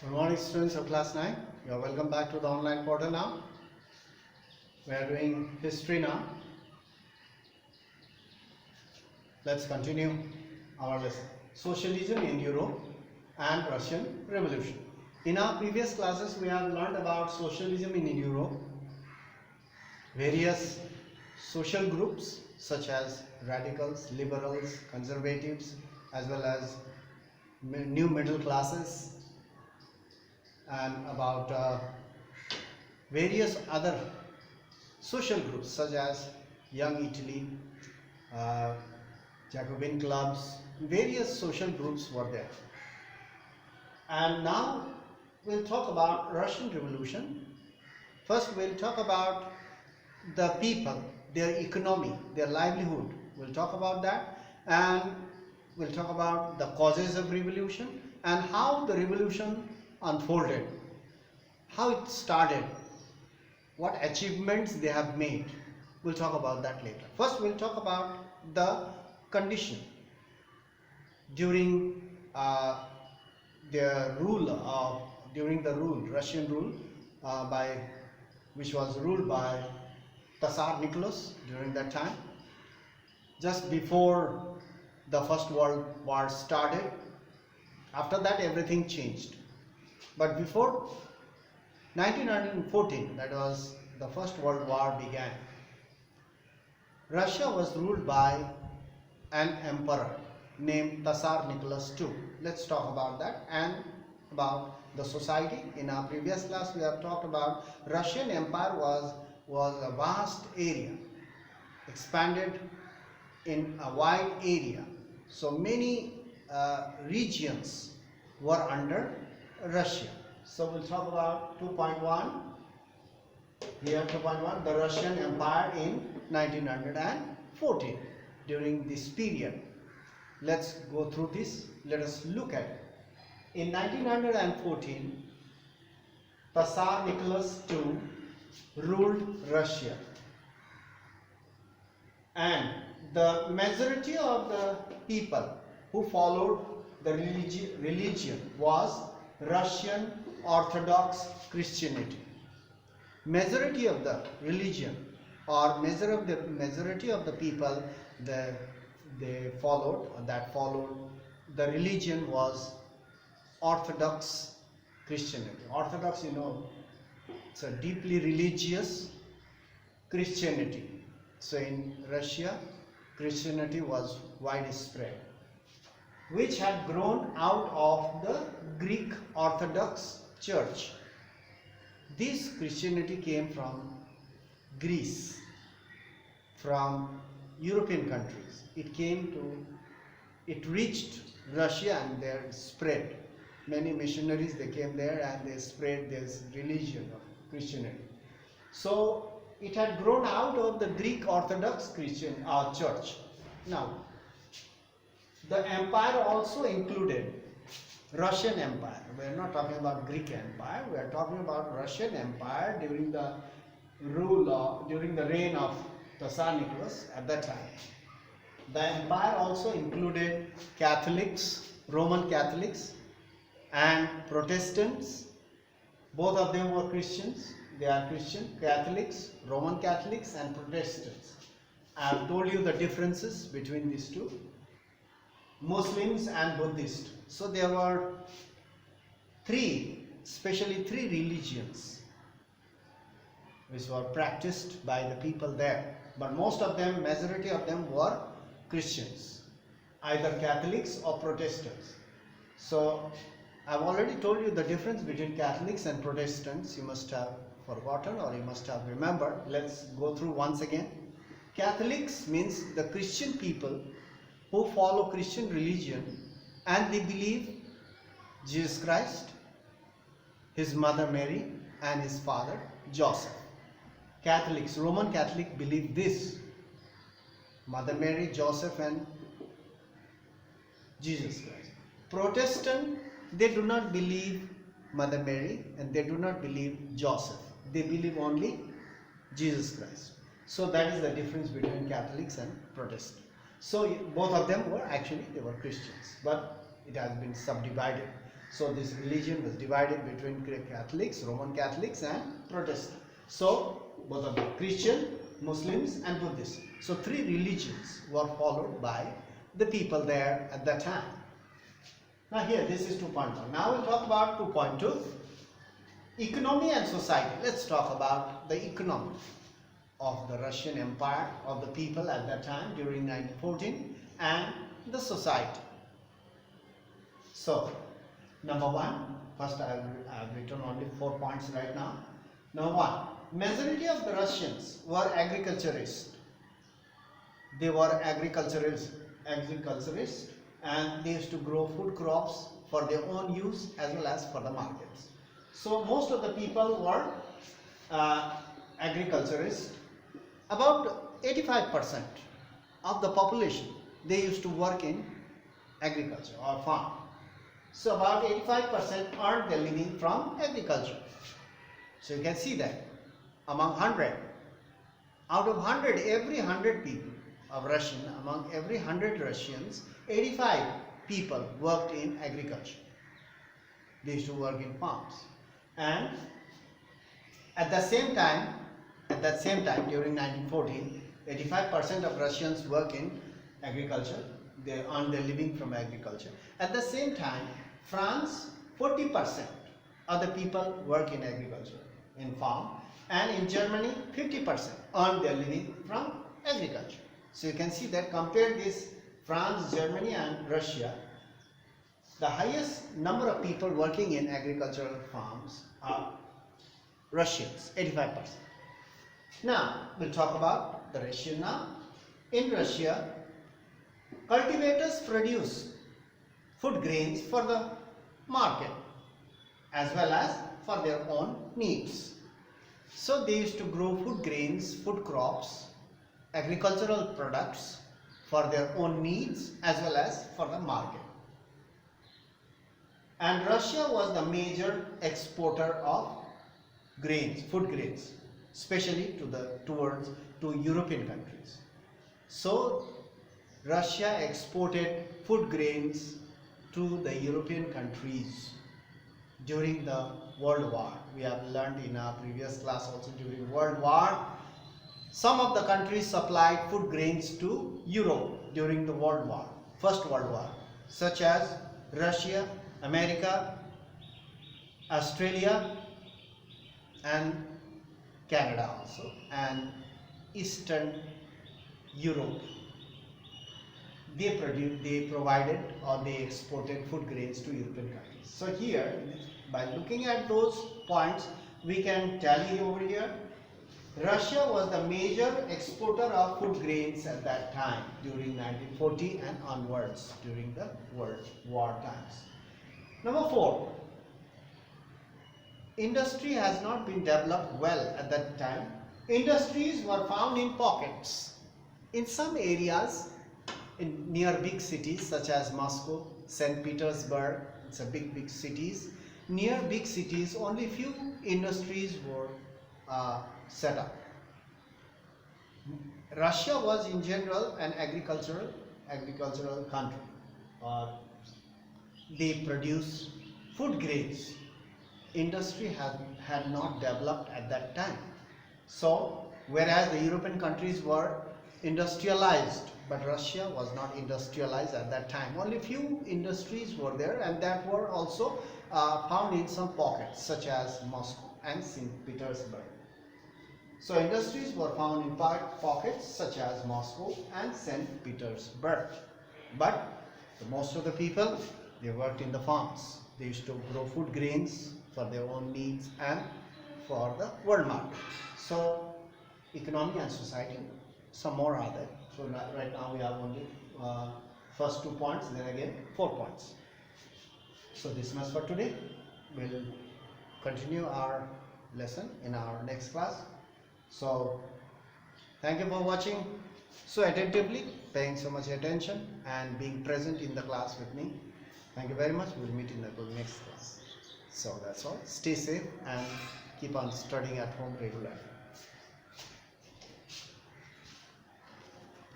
Good morning, students of class 9. You are welcome back to the online portal now. We are doing history now. Let's continue our lesson. Socialism in Europe and Russian Revolution. In our previous classes, we have learned about socialism in Europe, various social groups such as radicals, liberals, conservatives, as well as new middle classes, and about various other social groups such as Young Italy, uh, Jacobin clubs, various social groups were there. And now we'll talk about Russian Revolution. First we'll talk about the people, their economy, their livelihood. We'll talk about that, and we'll talk about the causes of revolution and how the revolution unfolded, how it started, what achievements they have made. We'll talk about that later. First we'll talk about the condition during their rule Russian rule, which was ruled by Tsar Nicholas during that time, just before the First World War started. After that everything changed, but before 1914, that was the First World War began, Russia was ruled by an emperor named Tsar Nicholas II. Let's talk about that and about the society. In our previous class we have talked about Russian Empire was a vast area, expanded in a wide area. So many regions were under Russia. So we'll talk about 2.1. Here 2.1, the Russian Empire in 1914. During this period, let's go through this. Let us look at it. In 1914, Tsar Nicholas II ruled Russia, and the majority of the people who followed the religion was Russian Orthodox Christianity. Majority of the religion, or majority of the people that followed the religion was Orthodox Christianity. Orthodox, it's a deeply religious Christianity. So in Russia, Christianity was widespread, which had grown out of the Greek Orthodox Church. This Christianity came from Greece, from European countries. It reached Russia and there spread. Many missionaries, they came there and they spread this religion of Christianity. So it had grown out of the Greek Orthodox Christian Church. Now, the empire also included Russian Empire. We are not talking about Greek Empire. We are talking about Russian Empire during the reign of Tsar Nicholas at that time. The empire also included Catholics, Roman Catholics, and Protestants. Both of them were Christians. They are Christian, Catholics, Roman Catholics, and Protestants. I have told you the differences between these two. Muslims and Buddhists. So there were especially three religions which were practiced by the people there. But majority of them were Christians, either Catholics or Protestants. So I've already told you the difference between Catholics and Protestants. You must have forgotten or you must have remembered. Let's go through once again. Catholics means the Christian people who follow Christian religion and they believe Jesus Christ, his mother Mary, and his father Joseph. Catholics, Roman Catholic, believe this: Mother Mary, Joseph, and Jesus Christ. Protestant, they do not believe Mother Mary and they do not believe Joseph. They believe only Jesus Christ. So that is the difference between Catholics and Protestants. So both of them were Christians, but it has been subdivided. So this religion was divided between Catholics, Roman Catholics and Protestants. So both of them, Christian, Muslims and Buddhists. So three religions were followed by the people there at that time. Now here this is 2.1. Now we'll talk about 2.2. Economy and society. Let's talk about the economy of the Russian Empire, of the people at that time during 1914, and the society. So number one, first I have written only 4 points right now. Number one, majority of the Russians were agriculturists. They were agriculturists, and they used to grow food crops for their own use as well as for the markets. So most of the people were agriculturists. About 85% of the population, they used to work in agriculture or farm. So about 85% earned their living from agriculture. So you can see that among 100, out of 100, every 100 people of Russian, among every 100 Russians, 85 people worked in agriculture. They used to work in farms. And at the same time during 1914, 85% of Russians work in agriculture. They earn their living from agriculture. At the same time, France, 40% of the people work in agriculture, in farm. And in Germany, 50% earn their living from agriculture. So you can see that compare this France, Germany and Russia, the highest number of people working in agricultural farms are Russians, 85%. Now we'll talk about the Russia now. In Russia, cultivators produce food grains for the market as well as for their own needs. So they used to grow food grains, food crops, agricultural products for their own needs as well as for the market. And Russia was the major exporter of grains, food grains, especially to European countries. So Russia exported food grains to the European countries during the World War. We have learned in our previous class also, during World War, some of the countries supplied food grains to Europe during the World War, First World War, such as Russia, America, Australia and Canada also, and Eastern Europe. They provided or they exported food grains to European countries. So here, by looking at those points, we can tally over here. Russia was the major exporter of food grains at that time during 1940 and onwards during the World War times. Number 4, industry has not been developed well at that time. Industries were found in pockets. In some areas, near big cities such as Moscow, St. Petersburg, it's a big cities. Near big cities, only few industries were set up. Russia was in general an agricultural country. They produce food grains. Industry had not developed at that time. So whereas the European countries were industrialized, but Russia was not industrialized at that time. Only few industries were there, and that were also found in some pockets such as Moscow and St. Petersburg. So industries were found in pockets such as Moscow and St. Petersburg. But most of the people, they worked in the farms. They used to grow food grains for their own needs and for the world market. So economy and society, some more are there. So right now we have only first 2 points, then again 4 points. So this much for today. We'll continue our lesson in our next class. So thank you for watching so attentively, paying so much attention and being present in the class with me. Thank you very much. We'll meet in the next class. So that's all. Stay safe and keep on studying at home regularly.